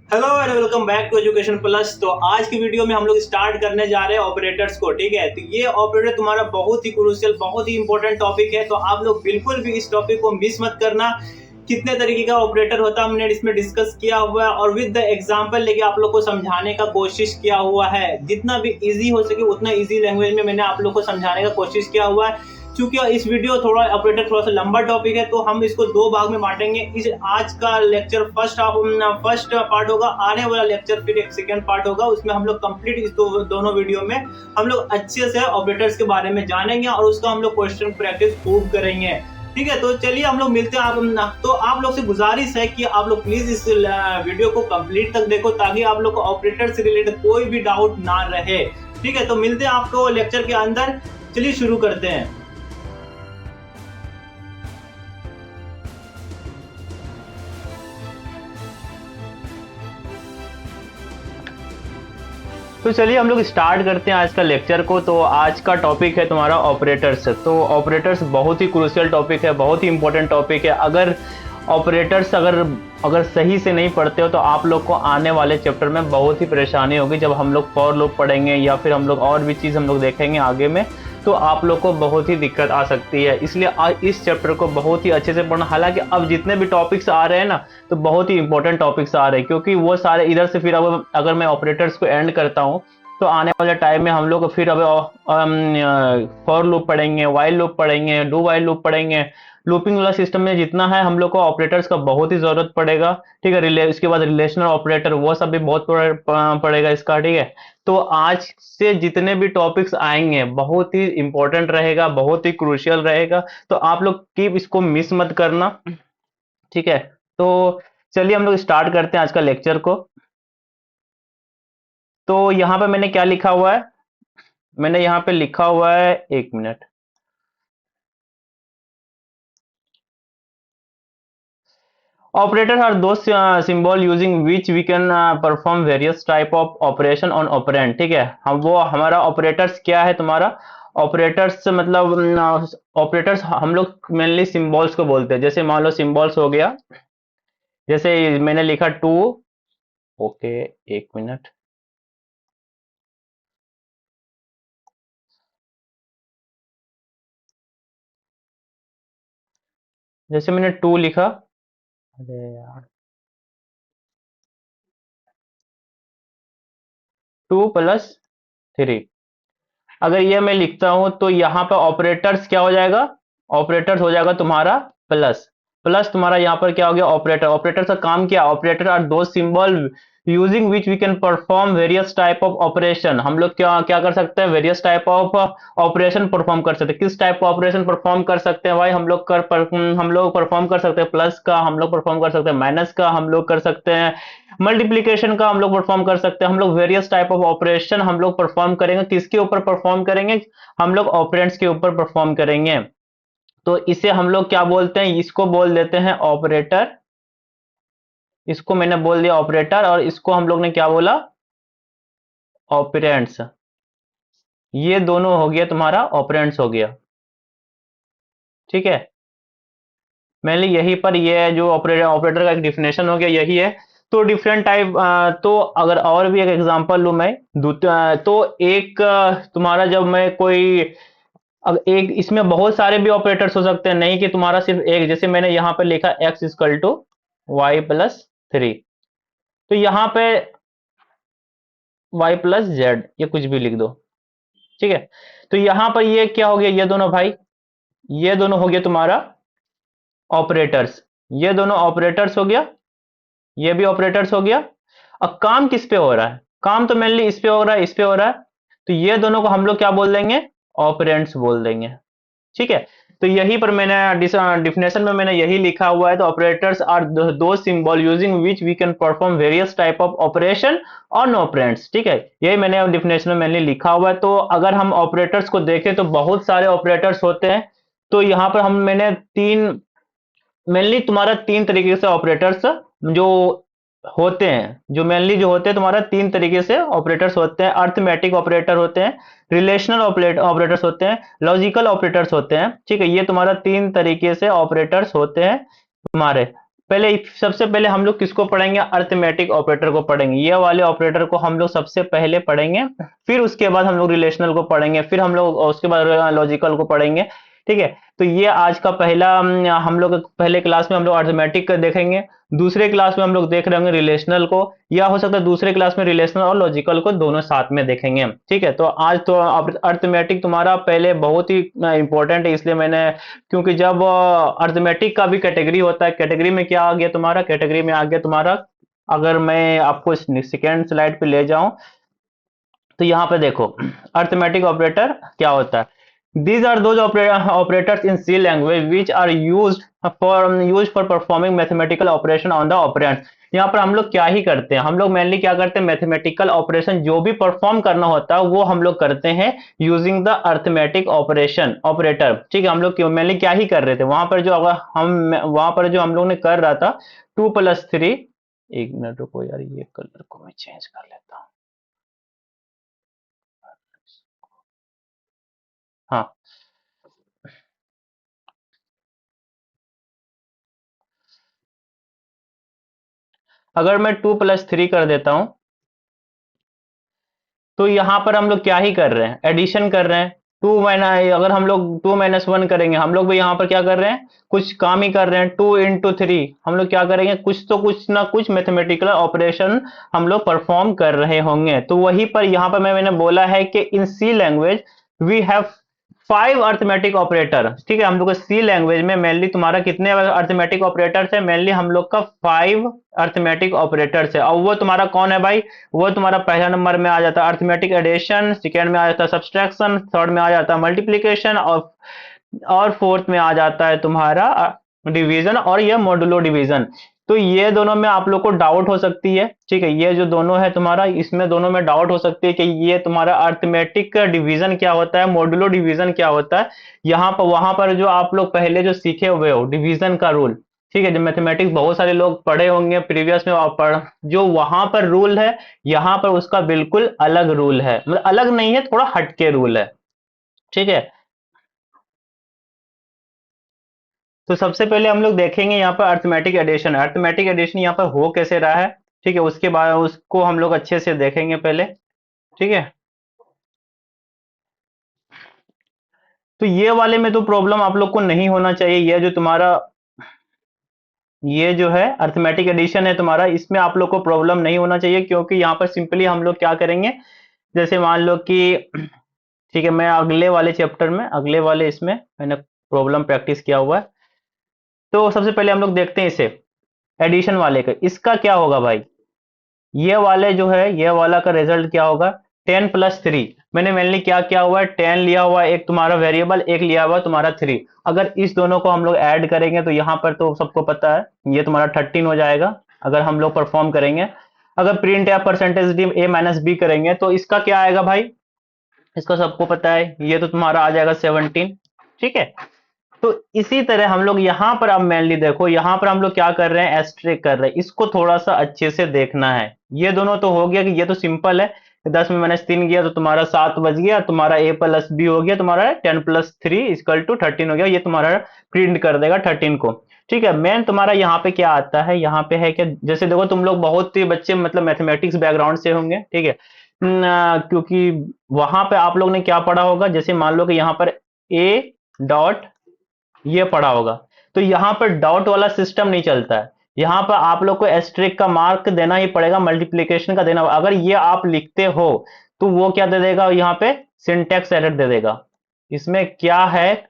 Hello and welcome back to education plus. तो आज की वीडियो में हम लोग स्टार्ट करने जा रहे हैं ऑपरेटर्स को। ठीक है, तो ये ऑपरेटर तुम्हारा बहुत ही क्रूशियल, बहुत ही इंपॉर्टेंट टॉपिक है, तो आप लोग बिल्कुल भी इस टॉपिक को मिस मत करना। कितने तरीके का ऑपरेटर होता है हमने इसमें डिस्कस किया हुआ है और विद द एग्जांपल लेके आप लोग को समझाने का कोशिश किया हुआ है। जितना भी इजी हो सके उतना इजी लैंग्वेज में मैंने आप लोग को समझाने का कोशिश किया हुआ है। चूंकि इस वीडियो थोड़ा ऑपरेटर थोड़ा सा लंबा टॉपिक है, तो हम इसको दो भाग में बांटेंगे। इस आज का लेक्चर फर्स्ट पार्ट होगा, आने वाला लेक्चर फिर एक सेकंड पार्ट होगा। उसमें हम लोग कंप्लीट इस दोनों वीडियो में हम लोग अच्छे से ऑपरेटर्स के बारे में जानेंगे और उसका हम लोग क्वेश्चन प्रैक्टिस खूब करेंगे। ठीक है, तो चलिए हम लोग मिलते हैं। तो आप लोग से गुजारिश है कि आप लोग प्लीज इस वीडियो को कंप्लीट तक देखो, ताकि आप लोग को ऑपरेटर से रिलेटेड कोई भी डाउट ना रहे। ठीक है, तो मिलते हैं आपको लेक्चर के अंदर। चलिए शुरू करते हैं। तो चलिए हम लोग स्टार्ट करते हैं आज का लेक्चर को। तो आज का टॉपिक है तुम्हारा ऑपरेटर्स। तो ऑपरेटर्स बहुत ही क्रूशियल टॉपिक है, बहुत ही इंपॉर्टेंट टॉपिक है। अगर ऑपरेटर्स अगर सही से नहीं पढ़ते हो तो आप लोग को आने वाले चैप्टर में बहुत ही परेशानी होगी। जब हम लोग फॉर लूप पढ़ेंगे या फिर हम लोग और भी चीज़ हम लोग देखेंगे आगे में, तो आप लोग को बहुत ही दिक्कत आ सकती है। इसलिए आज इस चैप्टर को बहुत ही अच्छे से पढ़ना। हालांकि अब जितने भी टॉपिक्स आ रहे हैं ना, तो बहुत ही इंपॉर्टेंट टॉपिक्स आ रहे हैं, क्योंकि वो सारे इधर से फिर अब अगर मैं ऑपरेटर्स को एंड करता हूँ तो आने वाले टाइम में हम लोग फिर अब फॉर लूप पढ़ेंगे, वाइल लूप पढ़ेंगे, डू वाइल लूप पढ़ेंगे। लूपिंग वाला सिस्टम में जितना है हम लोग को ऑपरेटर्स का बहुत ही जरूरत पड़ेगा। ठीक है, इसके बाद रिलेशनल ऑपरेटर वो सब भी बहुत पड़ेगा इसका। ठीक है, तो आज से जितने भी टॉपिक्स आएंगे बहुत ही इंपॉर्टेंट रहेगा, बहुत ही क्रूशियल रहेगा। तो आप लोग कीप इसको मिस मत करना। ठीक है, तो चलिए हम लोग स्टार्ट करते हैं आज का लेक्चर को। तो यहाँ पे मैंने क्या लिखा हुआ है, मैंने यहाँ पे लिखा हुआ है, एक minute. Operators are those symbol using which we can perform various type of operation on operand। ठीक है, हम वो हमारा ऑपरेटर्स क्या है तुम्हारा ऑपरेटर्स मतलब ऑपरेटर्स हम लोग मेनली सिंबल्स को बोलते हैं। जैसे मान लो सिंबल्स हो गया, जैसे मैंने लिखा टू। ओके, एक मिनट। जैसे मैंने टू लिखा, अरे यार, टू प्लस थ्री। अगर ये मैं लिखता हूं तो यहाँ पे ऑपरेटर्स क्या हो जाएगा, ऑपरेटर्स हो जाएगा तुम्हारा प्लस। प्लस तुम्हारा यहाँ पर क्या हो गया, ऑपरेटर। ऑपरेटर का काम क्या, operator are the symbol using which we can perform various type of operation. हम लोग क्या क्या कर सकते हैं, various type of operation perform कर सकते हैं। किस टाइप का ऑपरेशन परफॉर्म कर सकते हैं भाई, हम लोग परफॉर्म कर सकते हैं प्लस का, हम लोग परफॉर्म कर सकते हैं माइनस का, हम लोग कर सकते हैं मल्टीप्लीकेशन का, हम लोग परफॉर्म कर सकते हैं। हम लोग वेरियस टाइप ऑफ ऑपरेशन हम लोग परफॉर्म करेंगे। किसके ऊपर परफॉर्म करेंगे, हम लोग ऑपरेंड्स के ऊपर परफॉर्म करेंगे। तो इसे हम लोग क्या बोलते हैं, इसको बोल देते हैं ऑपरेटर। इसको मैंने बोल दिया ऑपरेटर, और इसको हम लोग ने क्या बोला, ऑपरेंड्स। ये दोनों हो गया तुम्हारा ऑपरेंड्स हो गया। ठीक है, मेनली यही पर ये जो ऑपरेटर का एक डिफिनेशन हो गया यही है। तो डिफरेंट टाइप, तो अगर और भी एक एग्जांपल लूं मैं, तो एक तुम्हारा जब मैं कोई, अब एक इसमें बहुत सारे भी ऑपरेटर्स हो सकते हैं, नहीं कि तुम्हारा सिर्फ एक। जैसे मैंने यहाँ पे लिखा X equal to Y plus three, तो यहाँ पे वाई प्लस जेड, ये कुछ भी लिख दो। ठीक है, तो यहाँ पर ये क्या हो गया, ये दोनों भाई, ये दोनों हो गया तुम्हारा ऑपरेटर्स। ये दोनों ऑपरेटर्स हो गया, ये भी ऑपरेटर्स हो गया। अब काम किस पे हो रहा है, काम तो मेनली इस पे हो रहा है, इस पे हो रहा है। तो ये दोनों को हम लोग क्या बोल देंगे, ऑपरेंड्स बोल देंगे। ठीक है, तो यही पर मैंने डिफिनेशन में मैंने यही लिखा हुआ है। तो operators are the symbol using which we can perform various type of operation on operands. ठीक है, यही मैंने डिफिनेशन में मैंने लिखा हुआ है। तो अगर हम ऑपरेटर्स को देखें तो बहुत सारे ऑपरेटर्स होते हैं। तो यहाँ पर हम मैंने तीन, मेनली तुम्हारा तीन तरीके से ऑपरेटर्स जो होते हैं, जो मेनली जो होते हैं तुम्हारा तीन तरीके से ऑपरेटर्स होते हैं। अर्थमेटिक ऑपरेटर होते हैं, रिलेशनल ऑपरेटर्स होते हैं, लॉजिकल ऑपरेटर्स होते हैं। ठीक है, ये तुम्हारा तीन तरीके से ऑपरेटर्स होते हैं तुम्हारे। पहले सबसे पहले हम लोग किसको पढ़ेंगे, अर्थमेटिक ऑपरेटर को पढ़ेंगे, ये वाले ऑपरेटर को हम लोग सबसे पहले पढ़ेंगे। फिर उसके बाद हम लोग रिलेशनल को पढ़ेंगे, फिर हम लोग उसके बाद लॉजिकल को पढ़ेंगे। ठीक है, तो ये आज का पहला हम लोग पहले क्लास में हम लोग अर्थमेटिक देखेंगे, दूसरे क्लास में हम लोग देख रहे होंगे रिलेशनल को, या हो सकता है दूसरे क्लास में रिलेशनल और लॉजिकल को दोनों साथ में देखेंगे। ठीक है, तो आज तो अर्थमेटिक तुम्हारा पहले बहुत ही इंपॉर्टेंट है, इसलिए मैंने, क्योंकि जब अर्थमेटिक का भी कैटेगरी होता है, कैटेगरी में क्या आ गया तुम्हारा, कैटेगरी में आ गया तुम्हारा, अगर मैं आपको सेकेंड स्लाइड पे ले जाऊं तो यहाँ पे देखो अर्थमेटिक ऑपरेटर क्या होता है। These are those operators in C language which are used for performing mathematical operation on the operand. यहाँ पर हम लोग क्या ही करते हैं, हम लोग मेनली क्या करते हैं, मैथमेटिकल ऑपरेशन जो भी परफॉर्म करना होता है वो हम लोग करते हैं using the arithmetic operation operator. ठीक है, हम लोग मेनली क्या ही कर रहे थे वहां पर, जो अगर हम वहां पर जो हम लोग ने कर रहा था 2+3, एक मिनट रुको यार, ये कलर को मैं चेंज कर लेता हूँ। हाँ, अगर मैं 2+3 कर देता हूं तो यहां पर हम लोग क्या ही कर रहे हैं, एडिशन कर रहे हैं। टू माइनस, अगर हम लोग 2-1 करेंगे, हम लोग भी यहाँ पर क्या कर रहे हैं, कुछ काम ही कर रहे हैं। 2 × 3 हम लोग क्या करेंगे, कुछ तो कुछ ना कुछ मैथमेटिकल ऑपरेशन हम लोग परफॉर्म कर रहे होंगे। तो वहीं पर यहाँ पर मैंने बोला है कि in C language we have 5 arithmetic operator. ठीक है, हम लोग सी लैंग्वेज में मेनली तुम्हारा कितने अर्थमेटिक ऑपरेटर्स है, मेनली हम लोग का 5 अर्थमेटिक ऑपरेटर्स है। और वो तुम्हारा कौन है भाई, वो तुम्हारा पहला नंबर में आ जाता है अर्थमेटिक एडिशन, सेकेंड में आ जाता है सब्सट्रैक्शन, थर्ड में आ जाता है मल्टीप्लीकेशन, और फोर्थ में आ जाता है तुम्हारा डिवीजन, और ये मॉडुलो डिवीजन। तो ये दोनों में आप लोग को डाउट हो सकती है। ठीक है, ये जो दोनों है तुम्हारा, इसमें दोनों में डाउट हो सकती है कि ये तुम्हारा अर्थमेटिक डिवीजन क्या होता है, मॉडुलो डिवीजन क्या होता है। यहाँ पर वहां पर जो आप लोग पहले जो सीखे हुए हो डिवीजन का रूल, ठीक है, जो मैथमेटिक्स बहुत सारे लोग पढ़े होंगे प्रीवियस में, आप पढ़, जो वहां पर रूल है यहाँ पर उसका बिल्कुल अलग रूल है, मतलब अलग नहीं है, थोड़ा हटके रूल है। ठीक है, तो सबसे पहले हम लोग देखेंगे यहाँ पर अर्थमेटिक एडिशन, अर्थमेटिक एडिशन यहाँ पर हो कैसे रहा है। ठीक है, उसके बाद उसको हम लोग अच्छे से देखेंगे पहले। ठीक है, तो ये वाले में तो प्रॉब्लम आप लोग को नहीं होना चाहिए, ये जो तुम्हारा ये जो है अर्थमेटिक एडिशन है तुम्हारा, इसमें आप लोग को प्रॉब्लम नहीं होना चाहिए, क्योंकि यहाँ पर सिंपली हम लोग क्या करेंगे, जैसे मान लो कि ठीक है, मैं अगले वाले चैप्टर में, अगले वाले इसमें मैंने प्रॉब्लम प्रैक्टिस किया हुआ है। तो सबसे पहले हम लोग देखते हैं इसे, एडिशन वाले का इसका क्या होगा भाई, ये वाले जो है ये वाला का रिजल्ट क्या होगा, 10+3। मैंने मेनली क्या किया हुआ है, 10 लिया हुआ है एक तुम्हारा वेरिएबल, एक लिया हुआ तुम्हारा 3। अगर इस दोनों को हम लोग ऐड करेंगे तो यहाँ पर तो सबको पता है ये तुम्हारा 13 हो जाएगा, अगर हम लोग परफॉर्म करेंगे। अगर प्रिंट या परसेंटेज डी a-b करेंगे तो इसका क्या आएगा भाई, इसका सबको पता है, ये तो तुम्हारा आ जाएगा 17। ठीक है, तो इसी तरह हम लोग यहाँ पर अब मेनली देखो, यहाँ पर हम लोग क्या कर रहे हैं, एस्ट्रिक कर रहे हैं, इसको थोड़ा सा अच्छे से देखना है। ये दोनों तो हो गया कि ये तो सिंपल है, 10 में -3 गया तो तुम्हारा 7 बच गया, तुम्हारा a+b हो गया, तुम्हारा 10+3 = 13 हो गया, ये तुम्हारा प्रिंट कर देगा 13 को। ठीक है, मेन तुम्हारा यहाँ पे क्या आता है, यहाँ पे है कि जैसे देखो तुम लोग बहुत ही बच्चे मतलब मैथमेटिक्स बैकग्राउंड से होंगे। ठीक है, क्योंकि वहां पे आप लोग ने क्या पढ़ा होगा, जैसे मान लो कि यहाँ पर ए डॉट ये पढ़ा होगा, तो यहाँ पर डॉट वाला सिस्टम नहीं चलता है, यहाँ पर आप लोग को एस्ट्रिक का मार्क देना ही पड़ेगा, मल्टीप्लीकेशन का देना। अगर ये आप लिखते हो तो वो क्या दे देगा, यहाँ पे सिंटेक्स एरर दे देगा। इसमें क्या है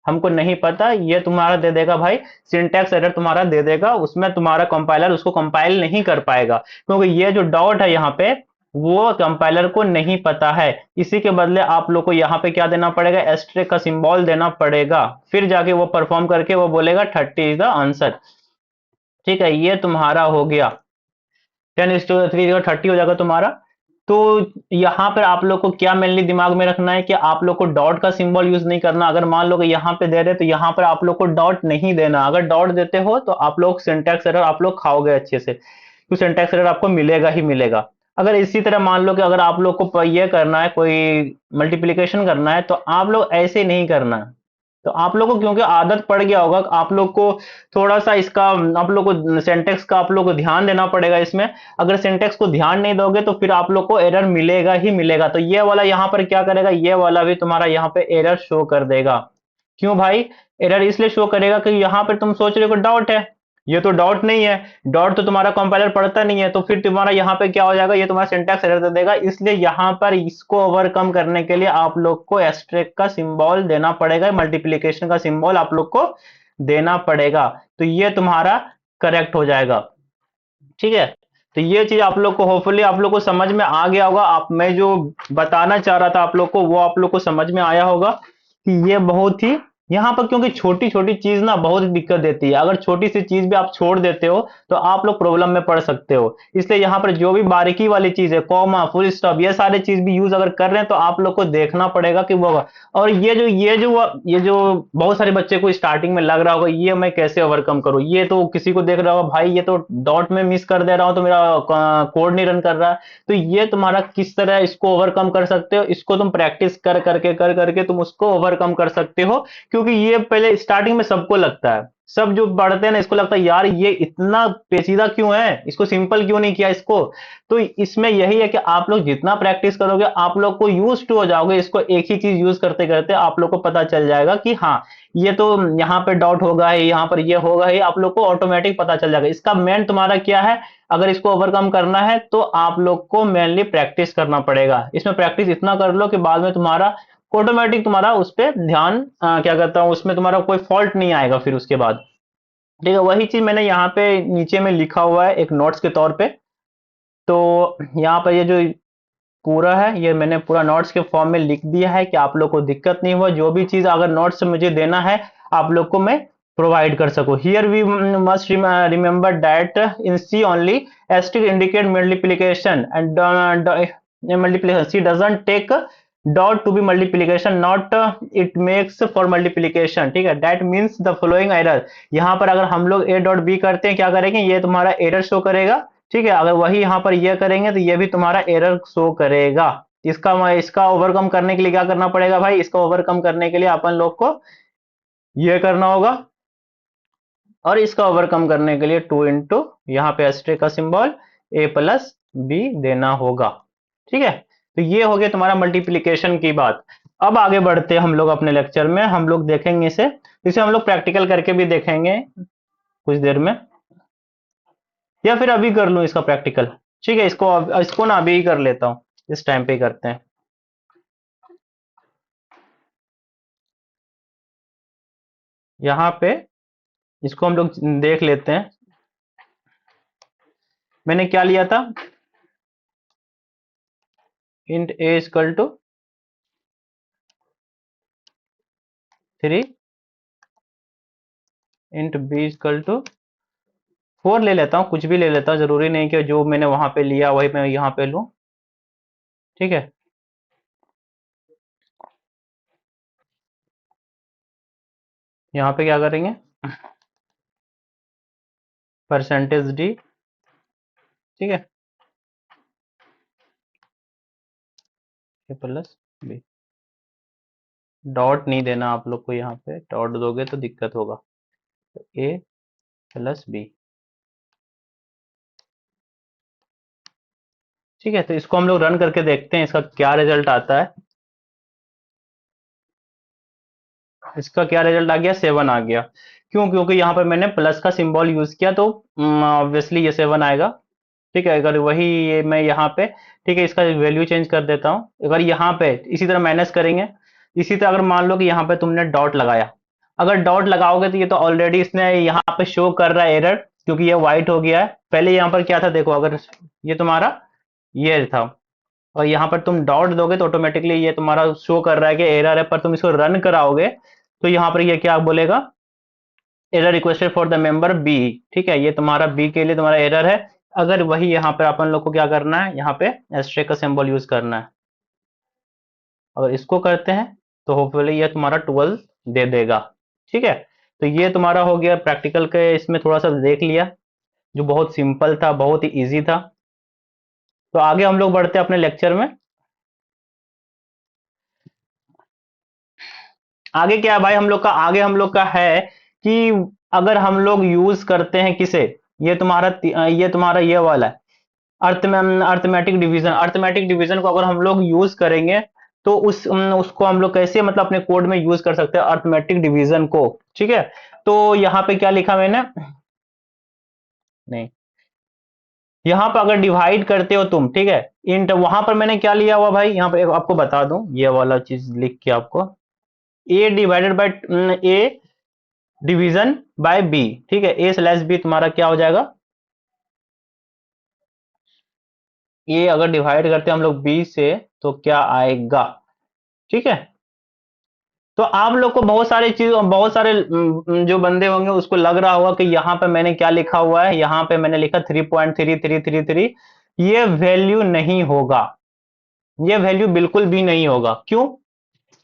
हमको नहीं पता, ये तुम्हारा दे देगा भाई, सिंटेक्स एरर तुम्हारा दे देगा, उसमें तुम्हारा कंपाइलर उसको कंपाइल नहीं कर पाएगा, क्योंकि ये जो डॉट है यहाँ पे वो कंपाइलर को नहीं पता है। इसी के बदले आप लोग को यहाँ पे क्या देना पड़ेगा, एस्ट्रिक का सिंबल देना पड़ेगा, फिर जाके वो परफॉर्म करके वो बोलेगा 30 इज द आंसर। ठीक है, ये तुम्हारा हो गया 10:3 30 हो जाएगा तुम्हारा। तो यहाँ पर आप लोग को क्या मेनली दिमाग में रखना है कि आप लोग को डॉट का सिंबल यूज नहीं करना। अगर मान लो कि यहाँ पे दे रहे तो यहाँ पर आप लोग को डॉट नहीं देना, अगर डॉट देते हो तो आप लोग सिंटैक्स एरर आप लोग खाओगे अच्छे से, तो सिंटैक्स एरर आपको मिलेगा ही मिलेगा। अगर इसी तरह मान लो कि अगर आप लोग को ये करना है, कोई मल्टीप्लीकेशन करना है, तो आप लोग ऐसे नहीं करना, तो आप लोग को क्योंकि आदत पड़ गया होगा, आप लोग को थोड़ा सा इसका, आप लोग को सिंटेक्स का आप लोग को ध्यान देना पड़ेगा इसमें। अगर सिंटेक्स को ध्यान नहीं दोगे तो फिर आप लोग को एरर मिलेगा ही मिलेगा। तो ये वाला यहाँ पर क्या करेगा, ये वाला भी तुम्हारा यहाँ पे एरर शो कर देगा। क्यों भाई, एरर इसलिए शो करेगा कि यहाँ पर तुम सोच रहे हो डॉट है, ये तो डॉट नहीं है, डॉट तो तुम्हारा कंपाइलर पढ़ता नहीं है, तो फिर तुम्हारा यहाँ पे क्या हो जाएगा, ये तुम्हारा सिंटैक्स एरर दे देगा। इसलिए यहाँ पर इसको ओवरकम करने के लिए आप लोग को एस्टेरिस्क का सिंबल देना पड़ेगा, मल्टीप्लीकेशन का सिंबल आप लोग को देना पड़ेगा। तो ये तुम्हारा करेक्ट हो जाएगा, ठीक है। तो ये चीज आप लोग को होपफुली आप लोग को समझ में आ गया होगा। आप, मैं जो बताना चाह रहा था आप लोग को वो आप लोग को समझ में आया होगा कि ये बहुत ही यहाँ पर, क्योंकि छोटी छोटी चीज ना बहुत दिक्कत देती है। अगर छोटी सी चीज भी आप छोड़ देते हो तो आप लोग प्रॉब्लम में पड़ सकते हो। इसलिए यहाँ पर जो भी बारीकी वाली चीज है, कॉमा, फुल स्टॉप, ये सारे चीज भी यूज अगर कर रहे हैं तो आप लोग को देखना पड़ेगा कि वो। और ये जो बहुत सारे बच्चे को स्टार्टिंग में लग रहा होगा ये मैं कैसे ओवरकम करूं, ये तो किसी को देख रहा होगा भाई ये तो डॉट में मिस कर दे रहा हूं तो मेरा कोड नहीं रन कर रहा है। तो ये तुम्हारा किस तरह इसको ओवरकम कर सकते हो, इसको तुम प्रैक्टिस कर करके तुम उसको ओवरकम कर सकते हो। क्योंकि ये पहले स्टार्टिंग में सबको लगता है, सब जो पढ़ते हैं ना इसको लगता है यार ये इतना पेचीदा क्यों है, इसको सिंपल क्यों नहीं किया इसको। तो इसमें यही है कि आप लोग जितना प्रैक्टिस करोगे आप लोग को यूज टू हो जाओगे, इसको एक ही चीज यूज करते करते आप लोग को पता चल जाएगा कि हाँ ये तो यहाँ पे डॉट होगा ही, यहाँ पर ये होगा ही, आप लोग को ऑटोमेटिक पता चल जाएगा। इसका मेन तुम्हारा क्या है, अगर इसको ओवरकम करना है तो आप लोग को मेनली प्रैक्टिस करना पड़ेगा। इसमें प्रैक्टिस इतना कर लो कि बाद में तुम्हारा ऑटोमेटिक तुम्हारा उस पर ध्यान क्या कहता हूँ, उसमें तुम्हारा कोई फॉल्ट नहीं आएगा फिर उसके बाद। ठीक है, वही चीज मैंने यहाँ पे नीचे में लिखा हुआ है एक नोट्स के तौर पे। तो यहाँ पर ये जो पूरा है ये मैंने पूरा नोट्स के फॉर्म में लिख दिया है कि आप लोग को दिक्कत नहीं हुआ, जो भी चीज अगर नोट्स से मुझे देना है आप लोग को मैं प्रोवाइड कर सकूं। Here we must remember that in C only asterisk indicate multiplication and multiplication, C doesn't take dot to be multiplication, not it makes for multiplication. ठीक है, that means the following error. यहाँ पर अगर हम लोग ए dot B करते हैं क्या करेंगे, ये तुम्हारा एरर शो करेगा। ठीक है, अगर वही यहाँ पर ये करेंगे तो ये भी तुम्हारा एरर शो करेगा। इसका ओवरकम करने के लिए क्या करना पड़ेगा भाई, इसका ओवरकम करने के लिए अपन लोग को ये करना होगा, और इसका ओवरकम करने के लिए 2 इंटू यहाँ पे एस्टेरिस्क का सिंबल ए प्लस बी देना होगा। ठीक है, तो ये हो गया तुम्हारा मल्टीप्लिकेशन की बात। अब आगे बढ़ते हैं हम लोग अपने लेक्चर में, हम लोग देखेंगे इसे हम लोग प्रैक्टिकल करके भी देखेंगे कुछ देर में, या फिर अभी कर लूं इसका प्रैक्टिकल। ठीक है, इसको ना अभी ही कर लेता हूँ, इस टाइम पे ही करते हैं। यहाँ पे इसको हम लोग देख लेते हैं। मैंने क्या लिया था, int A equal to 3, int B equal to 4 ले लेता हूँ, कुछ भी ले लेता हूँ, जरूरी नहीं कि जो मैंने वहां पे लिया वही मैं यहाँ पे लूँ। ठीक है, यहाँ पे क्या करेंगे, परसेंटेज डी। ठीक है, ए प्लस बी, डॉट नहीं देना आप लोग को, यहाँ पे डॉट दोगे तो दिक्कत होगा। तो ए प्लस बी। ठीक है, तो इसको हम लोग रन करके देखते हैं इसका क्या रिजल्ट आता है। इसका क्या रिजल्ट आ गया, 7 आ गया। क्यों, क्योंकि यहाँ पर मैंने प्लस का सिंबल यूज किया तो ऑब्वियसली ये 7 आएगा। ठीक है, अगर वही ये मैं यहाँ पे, ठीक है, इसका वैल्यू चेंज कर देता हूँ। अगर यहाँ पे इसी तरह माइनस करेंगे, इसी तरह अगर मान लो कि यहाँ पे तुमने डॉट लगाया, अगर डॉट लगाओगे तो ये तो ऑलरेडी इसने यहाँ पे शो कर रहा है एरर, क्योंकि ये व्हाइट हो गया है। पहले यहाँ पर क्या था देखो, अगर ये तुम्हारा ये था और यहाँ पर तुम डॉट दोगे तो ऑटोमेटिकली ये तुम्हारा शो कर रहा है कि एरर है, पर तुम इसको रन कराओगे तो यहाँ पर ये क्या बोलेगा, error requested for the member B. ठीक है, ये तुम्हारा बी के लिए तुम्हारा एरर है। अगर वही यहाँ पर अपन लोग को क्या करना है, यहाँ पे एस्टेरिस्क का सिंबल यूज करना है। अगर इसको करते हैं तो होपफुली ये तुम्हारा 12 दे देगा। ठीक है, तो ये तुम्हारा हो गया प्रैक्टिकल के, इसमें थोड़ा सा देख लिया जो बहुत सिंपल था, बहुत ही इजी था। तो आगे हम लोग बढ़ते हैं अपने लेक्चर में। आगे क्या है भाई हम लोग का, आगे हम लोग का है कि अगर हम लोग यूज करते हैं किसे, ये तुम्हारा ये वाला है, अर्थमेटिक डिवीजन। अर्थमेटिक डिवीजन को अगर हम लोग यूज करेंगे तो उसको हम लोग कैसे मतलब अपने कोड में यूज कर सकते हैं अर्थमेटिक डिवीजन को। ठीक है, तो यहाँ पे क्या लिखा मैंने, नहीं, यहाँ पर अगर डिवाइड करते हो तुम, ठीक है, इंट, वहां पर मैंने क्या लिया हुआ भाई, यहाँ पे आपको बता दूं ये वाला चीज लिख के आपको, A divided by A division by B. ठीक है, ए स्लैश बी तुम्हारा क्या हो जाएगा, ए अगर डिवाइड करते हैं हम लोग बी से तो क्या आएगा। ठीक है, तो आप लोग को बहुत सारे चीज, बहुत सारे जो बंदे होंगे उसको लग रहा होगा कि यहाँ पे मैंने क्या लिखा हुआ है, यहाँ पे मैंने लिखा 3.3333, ये वैल्यू नहीं होगा, ये वैल्यू बिल्कुल भी नहीं होगा। क्यों?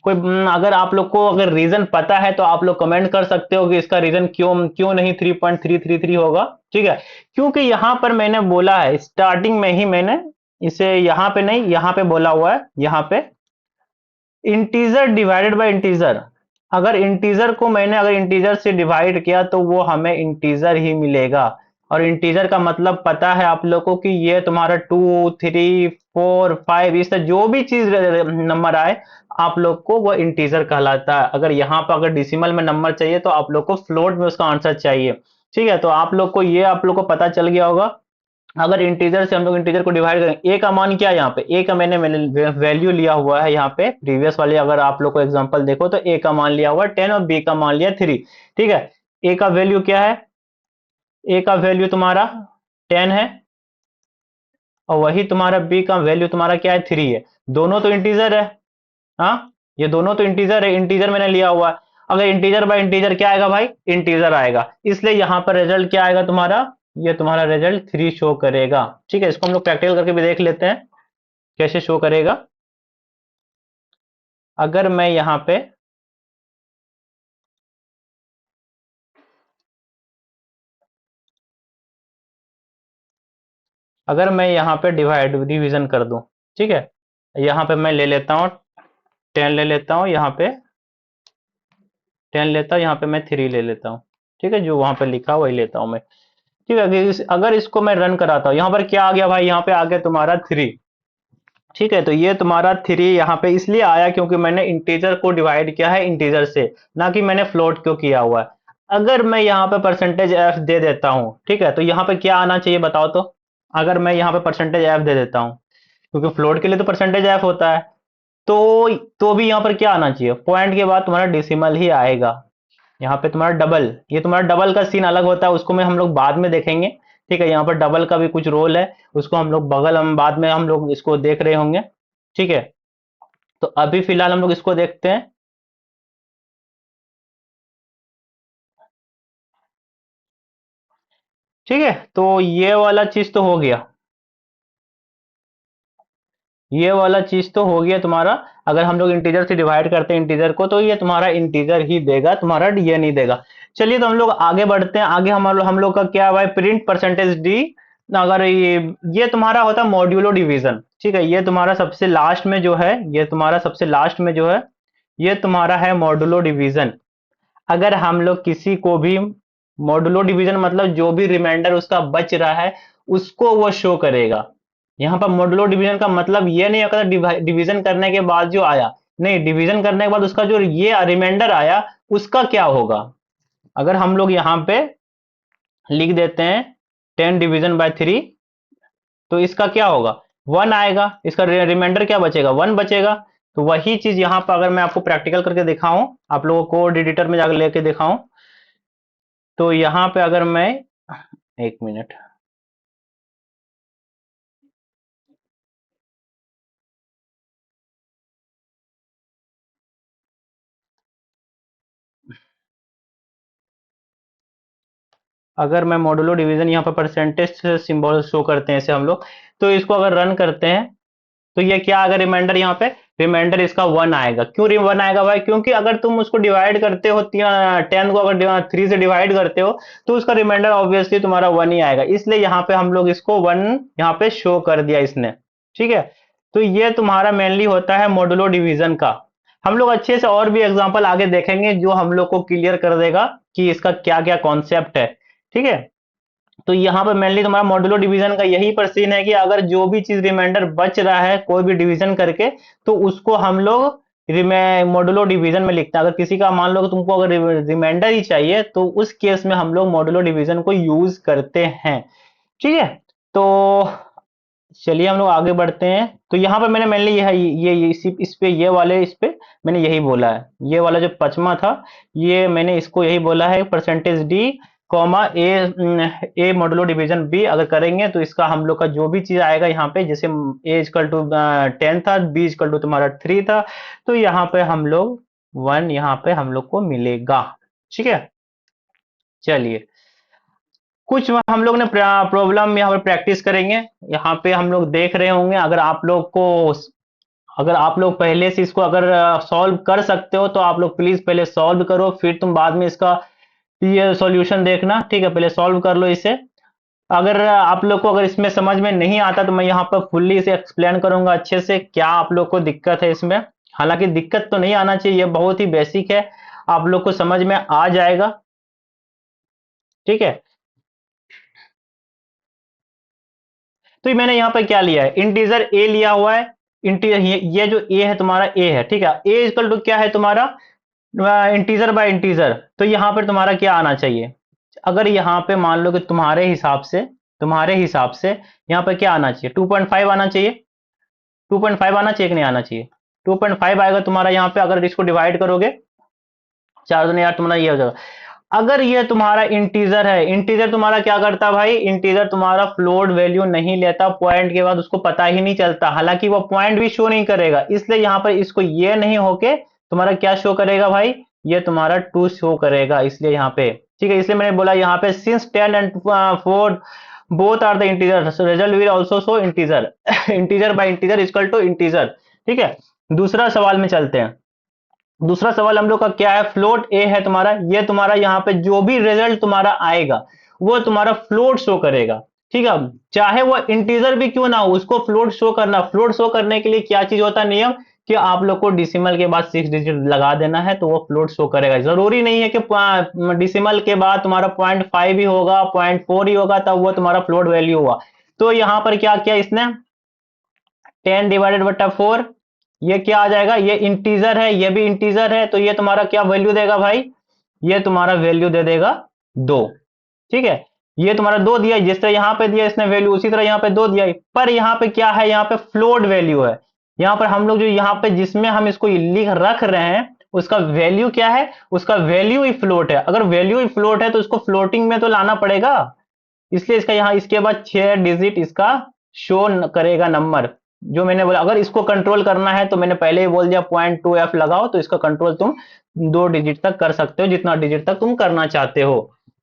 कोई अगर आप लोग को अगर रीजन पता है तो आप लोग कमेंट कर सकते हो कि इसका रीजन क्यों क्यों नहीं 3.333 होगा। ठीक है, क्योंकि यहां पर मैंने बोला है स्टार्टिंग में ही, मैंने इसे यहां पे नहीं, यहां पे बोला हुआ है, यहां पे इंटीजर डिवाइडेड बाय इंटीजर। अगर इंटीजर को मैंने अगर इंटीजर से डिवाइड किया तो वो हमें इंटीजर ही मिलेगा। और इंटीजर का मतलब पता है आप लोगों को कि ये तुम्हारा 2, 3, 4, 5, इस तरह जो भी चीज नंबर आए आप लोग को वो इंटीजर कहलाता है। अगर यहाँ पर अगर डिसिमल में नंबर चाहिए तो आप लोग को फ्लोट में उसका आंसर चाहिए। ठीक है, तो आप लोग को ये आप लोग को पता चल गया होगा। अगर इंटीजर से हम लोग इंटीजर को डिवाइड करें, ए का मान क्या है यहाँ पे, ए का मैंने वैल्यू लिया हुआ है यहाँ पे प्रीवियस वाले, अगर आप लोग को एग्जांपल देखो तो ए का मान लिया हुआ है 10 और बी का मान लिया 3। ठीक है, ए का वैल्यू क्या है, ए का वैल्यू तुम्हारा 10 है और वही तुम्हारा बी का वैल्यू तुम्हारा क्या है, 3 है। दोनों तो इंटीजर है, हाँ, ये दोनों तो इंटीजर है, इंटीजर मैंने लिया हुआ है। अगर इंटीजर बाय इंटीजर क्या आएगा भाई, इंटीजर आएगा, इसलिए यहां पर रिजल्ट क्या आएगा तुम्हारा, ये तुम्हारा रिजल्ट 3 शो करेगा। ठीक है, इसको हम लोग प्रैक्टिकल करके भी देख लेते हैं कैसे शो करेगा। अगर मैं यहां पे, अगर मैं यहां पे डिवीजन कर दूं, ठीक है, यहां पे मैं ले लेता हूं 10 ले लेता हूं, यहाँ पे 10 लेता हूं, यहाँ पे मैं 3 ले लेता हूँ। ठीक है, जो वहां पे लिखा वही लेता हूं मैं। ठीक है, अगर इसको मैं रन कराता हूँ, यहाँ पर क्या आ गया भाई, यहाँ पे आ गया तुम्हारा 3। ठीक है, तो ये तुम्हारा 3 यहाँ पे इसलिए आया क्योंकि मैंने इंटीजर को डिवाइड किया है इंटीजर से, ना कि मैंने फ्लोट क्यों किया हुआ है। अगर मैं यहाँ पे परसेंटेज एफ दे देता हूँ, ठीक है, तो यहाँ पे क्या आना चाहिए बताओ तो। अगर मैं यहाँ पे परसेंटेज एफ दे देता हूँ, क्योंकि फ्लोट के लिए तो परसेंटेज एफ होता है, तो भी यहाँ पर क्या आना चाहिए, पॉइंट के बाद तुम्हारा डिसिमल ही आएगा। यहाँ पे तुम्हारा डबल, ये तुम्हारा डबल का सीन अलग होता है, उसको में हम लोग बाद में देखेंगे। ठीक है, यहाँ पर डबल का भी कुछ रोल है, उसको हम लोग बगल हम बाद में हम लोग इसको देख रहे होंगे। ठीक है, तो अभी फिलहाल हम लोग इसको देखते हैं। ठीक है, तो ये वाला चीज तो हो गया, ये वाला चीज तो हो गया तुम्हारा। अगर हम लोग इंटीजर से डिवाइड करते हैं इंटीजर को तो ये तुम्हारा इंटीजर ही देगा, तुम्हारा ये नहीं देगा। चलिए, तो हम लोग आगे बढ़ते हैं। आगे हम लोग का क्या है भाई, प्रिंट परसेंटेज डी। अगर ये तुम्हारा होता है मॉड्यूलो डिवीजन। ठीक है, ये तुम्हारा सबसे लास्ट में जो है, ये तुम्हारा सबसे लास्ट में जो है, ये तुम्हारा है मॉड्यूलो डिवीजन। अगर हम लोग किसी को भी मॉडुलो डिवीजन मतलब जो भी रिमाइंडर उसका बच रहा है उसको वो शो करेगा। यहाँ पर मॉडुलो डिवीजन का मतलब ये नहीं होता डिवीजन करने के बाद जो आया, नहीं, डिवीजन करने के बाद उसका जो ये रिमाइंडर आया उसका क्या होगा। अगर हम लोग यहाँ पे लिख देते हैं 10 डिवीजन बाय 3, तो इसका क्या होगा, 1 आएगा, इसका रिमाइंडर क्या बचेगा, 1 बचेगा। तो वही चीज यहाँ पर अगर मैं आपको प्रैक्टिकल करके दिखाऊं, आप लोगों को कोड एडिटर में जाकर लेके दिखाऊं, तो यहाँ पे अगर मैं, एक मिनट, अगर मैं मॉडुलो डिवीजन यहाँ पर परसेंटेज सिंबल शो करते हैं इसे हम लोग, तो इसको अगर रन करते हैं तो ये क्या आएगा रिमाइंडर, यहाँ पे रिमाइंडर इसका 1 आएगा। क्यों 1 आएगा भाई, क्योंकि अगर तुम उसको डिवाइड करते हो 10 को अगर 3 से डिवाइड करते हो तो उसका रिमाइंडर ऑब्वियसली तुम्हारा 1 ही आएगा, इसलिए यहाँ पे हम लोग इसको 1 यहाँ पे शो कर दिया इसने। ठीक है, तो ये तुम्हारा मेनली होता है मॉडुलो डिवीजन का। हम लोग अच्छे से और भी एग्जांपल आगे देखेंगे जो हम लोग को क्लियर कर देगा कि इसका क्या क्या कॉन्सेप्ट है। ठीक है, तो यहाँ पे मेनली तुम्हारा मॉड्यूलो डिवीजन का यही पर सीन है कि अगर जो भी चीज रिमाइंडर बच रहा है कोई भी डिवीजन करके, तो उसको हम लोग मॉड्यूलो डिवीजन में लिखते हैं। अगर किसी का मान लो कि तुमको अगर रिमाइंडर ही चाहिए तो उस केस में हम लोग मॉड्यूलो डिवीजन को यूज करते हैं। ठीक है, तो चलिए हम लोग आगे बढ़ते हैं। तो यहाँ पर मैंने मेनली ये इस पे ये वाले इस पे मैंने यही बोला है, ये वाला जो पचमा था ये मैंने इसको यही बोला है परसेंटेज डी कॉमा ए मॉडुलो डिवीजन बी अगर करेंगे तो इसका हम लोग का जो भी चीज आएगा यहाँ पे, जैसे ए इक्वल टू 10 था, बी इक्वल टू तुम्हारा 3 था, तो यहाँ पे हम लोग 1 यहाँ पे हम लोग को मिलेगा। ठीक है, चलिए कुछ हम लोग ने प्रॉब्लम यहाँ पर प्रैक्टिस करेंगे। यहाँ पे हम लोग देख रहे होंगे, अगर आप लोग को अगर आप लोग पहले से इसको अगर सॉल्व कर सकते हो तो आप लोग प्लीज पहले सॉल्व करो, फिर तुम बाद में इसका ये सॉल्यूशन देखना। ठीक है, पहले सॉल्व कर लो इसे। अगर आप लोग को अगर इसमें समझ में नहीं आता तो मैं यहाँ पर फुल्ली इसे एक्सप्लेन करूंगा अच्छे से क्या आप लोग को दिक्कत है इसमें। हालांकि दिक्कत तो नहीं आना चाहिए, ये बहुत ही बेसिक है, आप लोग को समझ में आ जाएगा। ठीक है, तो मैंने यहाँ पर क्या लिया है, इंटीजर ए लिया हुआ है। इंटीजर ये जो ए है तुम्हारा ए है। ठीक है, ए इक्वल टू क्या है तुम्हारा इंटीजर बाय इंटीजर, तो यहाँ पर तुम्हारा क्या आना चाहिए। अगर यहाँ पे मान लो कि तुम्हारे हिसाब से यहाँ पे क्या आना चाहिए, 2.5 आना चाहिए। 2.5 आना चाहिए कि नहीं आना चाहिए, 2.5 आएगा तुम्हारा यहाँ पे। अगर इसको डिवाइड करोगे 4 दूनी 8 तुम्हारा ये हो जाएगा। अगर ये तुम्हारा इंटीजर है, इंटीजर तुम्हारा क्या करता है भाई, इंटीजर तुम्हारा फ्लोट वैल्यू नहीं लेता, पॉइंट के बाद उसको पता ही नहीं चलता, हालांकि वो पॉइंट भी शो नहीं करेगा, इसलिए यहाँ पर इसको ये नहीं होके तुम्हारा क्या शो करेगा भाई, ये तुम्हारा 2 शो करेगा, इसलिए यहाँ पे। ठीक है, इसलिए मैंने बोला यहाँ पे since 10 and 4 both are the integer result will also show integer integer by integer equal to integer. ठीक है, दूसरा सवाल में चलते हैं। दूसरा सवाल हम लोग का क्या है, फ्लोट ए है तुम्हारा, ये तुम्हारा यहाँ पे जो भी रिजल्ट तुम्हारा आएगा वो तुम्हारा फ्लोट शो करेगा। ठीक है, चाहे वो इंटीजर भी क्यों ना हो उसको फ्लोट शो करना। फ्लोट शो करने के लिए क्या चीज होता है नियम, कि आप लोग को डिसिमल के बाद 6 डिजिट लगा देना है तो वो फ्लोट शो करेगा। जरूरी नहीं है कि डिसिमल के बाद तुम्हारा 0.5 ही होगा, 0.4 ही होगा तब वो तुम्हारा फ्लोट वैल्यू हुआ। तो यहाँ पर क्या किया इसने, 10/4, ये क्या आ जाएगा, ये इंटीजर है, ये भी इंटीजर है, तो ये तुम्हारा क्या वैल्यू देगा भाई, ये तुम्हारा वैल्यू दे देगा 2। ठीक है, ये तुम्हारा 2 दिया, जिस तरह यहां पे दिया इसने वैल्यू उसी तरह यहां पे 2 दिया। पर यहां पे क्या है, यहां पे फ्लोट वैल्यू है। यहां पर हम लोग जो यहां पे जिसमें हम इसको लिख रख रहे हैं उसका वैल्यू क्या है, उसका वैल्यू ही फ्लोट है। अगर वैल्यू ही फ्लोट है तो उसको फ्लोटिंग में तो लाना पड़ेगा, इसलिए इसका यहां इसके बाद 6 डिजिट इसका शो करेगा नंबर। जो मैंने बोला अगर इसको कंट्रोल करना है तो मैंने पहले ही बोल दिया 0.2f लगाओ, तो इसका कंट्रोल तुम 2 डिजिट तक कर सकते हो, जितना डिजिट तक तुम करना चाहते हो।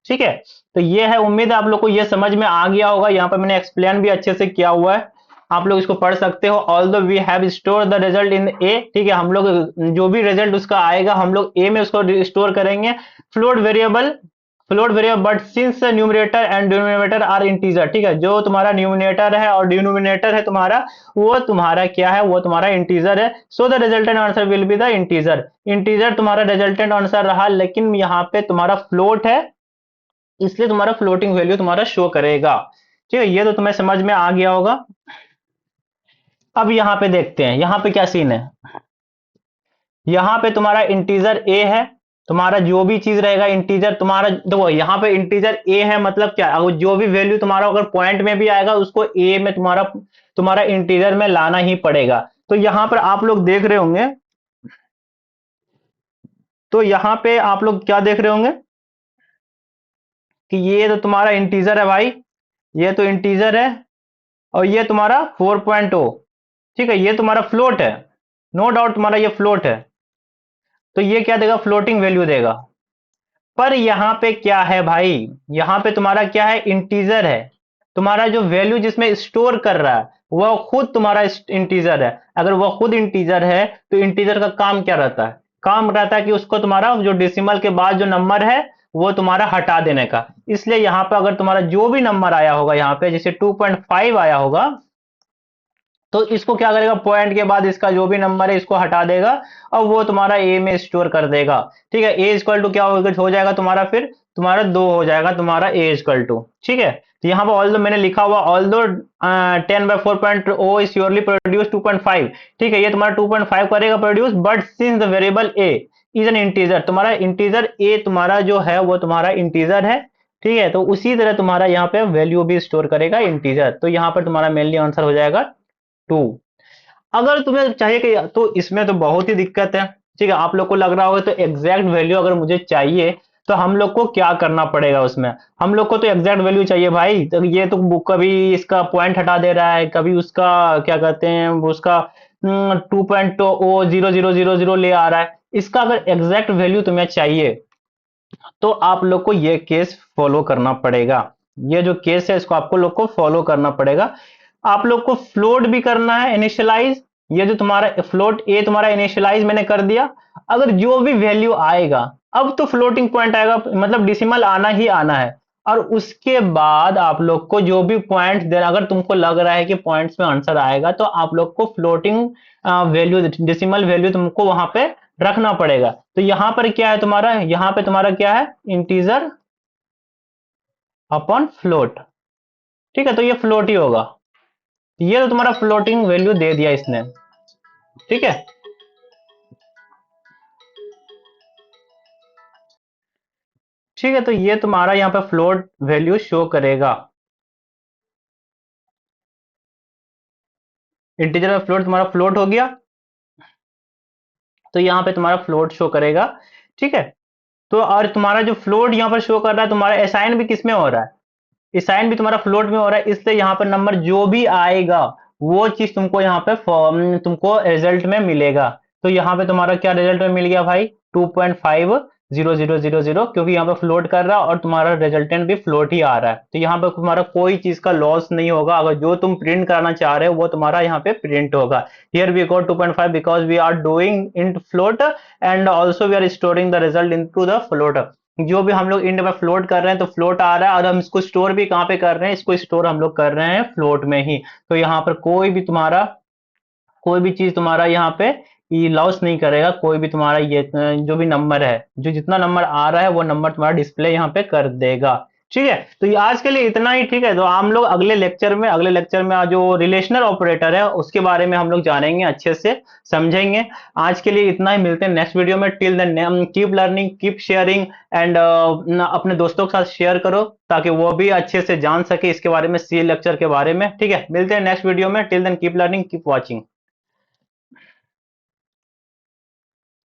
ठीक है, तो ये है, उम्मीद है आप लोग को ये समझ में आ गया होगा। यहाँ पर मैंने एक्सप्लेन भी अच्छे से किया हुआ है, आप लोग इसको पढ़ सकते हो। Although we have store the result in A, ठीक है, हम लोग जो भी रिजल्ट उसका आएगा हम लोग ए में उसको स्टोर करेंगे। Float variable but since numerator and denominator are integer, ठीक है, जो तुम्हारा न्यूमिनेटर है और डिनोमिनेटर है तुम्हारा, वो तुम्हारा क्या है, वो तुम्हारा इंटीजर है। So the resultant answer will be the integer. Integer तुम्हारा रिजल्टेंट आंसर रहा, लेकिन यहाँ पे तुम्हारा फ्लोट है, इसलिए तुम्हारा फ्लोटिंग वैल्यू तुम्हारा शो करेगा। ठीक है, ये तो तुम्हें समझ में आ गया होगा। अब यहाँ पे देखते हैं यहाँ पे क्या सीन है। यहाँ पे तुम्हारा इंटीजर ए है, तुम्हारा जो भी चीज रहेगा इंटीजर तुम्हारा, देखो यहाँ पे इंटीजर ए है मतलब क्या, अगर जो भी वैल्यू तुम्हारा अगर पॉइंट में भी आएगा उसको ए में तुम्हारा तुम्हारा इंटीजर में लाना ही पड़ेगा। तो यहाँ पर आप लोग देख रहे होंगे, तो यहाँ पे आप लोग क्या देख रहे होंगे कि ये तो तुम्हारा इंटीजर है भाई, ये तो इंटीजर है, और ये तुम्हारा 4.0। ठीक है, ये तुम्हारा फ्लोट है, नो डाउट तुम्हारा ये फ्लोट है, तो ये क्या देगा, फ्लोटिंग वैल्यू देगा। पर यहां पे क्या है भाई, यहां पे तुम्हारा क्या है, इंटीजर है, तुम्हारा जो वैल्यू जिसमें स्टोर कर रहा है वह खुद तुम्हारा इंटीजर है। अगर वह खुद इंटीजर है तो इंटीजर का काम क्या रहता है, काम रहता है कि उसको तुम्हारा जो डेसिमल के बाद जो नंबर है वो तुम्हारा हटा देने का। इसलिए यहां पर अगर तुम्हारा जो भी नंबर आया होगा यहाँ पे, जैसे 2.5 आया होगा, तो इसको क्या करेगा, पॉइंट के बाद इसका जो भी नंबर है इसको हटा देगा और वो तुम्हारा ए में स्टोर कर देगा। ठीक है, ए इक्वल टू क्या हो जाएगा तुम्हारा, फिर तुम्हारा 2 हो जाएगा तुम्हारा ए इक्वल टू। ठीक है, तो यहाँ पर ऑल दो मैंने लिखा हुआ, ऑल दो 10/4 इज श्योरली प्रोड्यूस 2.5। ठीक है, ये तुम्हारा 2.5 करेगा produce, but since the variable A is an integer, तुम्हारा इंटीजर ए तुम्हारा जो है वो तुम्हारा इंटीजर है। ठीक है, तो उसी तरह तुम्हारा यहाँ पे वैल्यू भी स्टोर करेगा इंटीजर, तो यहाँ पर तुम्हारा मेनली आंसर हो जाएगा 2। अगर तुम्हें चाहिए कि, तो इसमें तो बहुत ही दिक्कत है। ठीक है, आप लोग को लग रहा होगा तो एग्जैक्ट वैल्यू अगर मुझे चाहिए तो हम लोग को क्या करना पड़ेगा उसमें, हम लोग को तो एग्जैक्ट वैल्यू चाहिए भाई। तो ये तो कभी इसका पॉइंट हटा दे रहा है, कभी उसका क्या कहते हैं उसका 2.0000 ले आ रहा है। इसका अगर एग्जैक्ट वैल्यू तुम्हें चाहिए तो आप लोग को ये केस फॉलो करना पड़ेगा। ये जो केस है इसको आपको लोग को फॉलो करना पड़ेगा। आप लोग को फ्लोट भी करना है इनिशियलाइज। ये जो तुम्हारा फ्लोट ए तुम्हारा इनिशियलाइज मैंने कर दिया। अगर जो भी वैल्यू आएगा, अब तो फ्लोटिंग पॉइंट आएगा, मतलब डिसिमल आना ही आना है। और उसके बाद आप लोग को जो भी पॉइंट देना, अगर तुमको लग रहा है कि पॉइंट्स में आंसर आएगा तो आप लोग को फ्लोटिंग वैल्यू, डिसिमल वैल्यू तुमको वहां पे रखना पड़ेगा। तो यहां पर क्या है तुम्हारा, यहां पे तुम्हारा क्या है, इंटीजर अपॉन फ्लोट। ठीक है, तो ये फ्लोट ही होगा। ये तो तुम्हारा फ्लोटिंग वैल्यू दे दिया इसने। ठीक है, ठीक है, तो ये तुम्हारा यहाँ पे फ्लोट वैल्यू शो करेगा। इंटीजर में फ्लोट तुम्हारा फ्लोट हो गया, तो यहाँ पे तुम्हारा फ्लोट शो करेगा। ठीक है, तो और तुम्हारा जो फ्लोट यहाँ पर शो कर रहा है, तुम्हारा असाइन भी किस में हो रहा है, असाइन भी तुम्हारा फ्लोट में हो रहा है। इसलिए यहाँ पर नंबर जो भी आएगा वो चीज तुमको यहाँ पे तुमको रिजल्ट में मिलेगा। तो यहाँ पे तुम्हारा क्या रिजल्ट में मिल गया भाई, 2.500000, क्योंकि यहाँ पे फ्लोट कर रहा है और तुम्हारा रिजल्टेंट भी फ्लोट ही आ रहा है। तो यहाँ पे तुम्हारा कोई चीज का लॉस नहीं होगा। अगर जो तुम प्रिंट कराना चाह रहे हो वो तुम्हारा यहाँ पे प्रिंट होगा। Here we got 2.5 because we are doing in float and also we are storing the result into the float. जो भी हम लोग इंड में फ्लोट कर रहे हैं तो फ्लोट आ रहा है, और हम इसको स्टोर भी कहाँ पे कर रहे हैं, इसको स्टोर हम लोग कर रहे हैं फ्लोट में ही। तो यहाँ पर कोई भी चीज तुम्हारा यहाँ पे ये लॉस नहीं करेगा। कोई भी तुम्हारा ये जो भी नंबर है, जो जितना नंबर आ रहा है वो नंबर तुम्हारा डिस्प्ले यहाँ पे कर देगा। ठीक है, तो ये आज के लिए इतना ही। ठीक है, तो हम लोग अगले लेक्चर में जो रिलेशनल ऑपरेटर है उसके बारे में हम लोग जानेंगे, अच्छे से समझेंगे। आज के लिए इतना ही, मिलते हैं नेक्स्ट वीडियो में। Till then keep learning, keep sharing and अपने दोस्तों के साथ शेयर करो ताकि वो भी अच्छे से जान सके इसके बारे में, सी लेक्चर के बारे में। ठीक है, मिलते हैं नेक्स्ट वीडियो में। Till then keep learning, keep watching.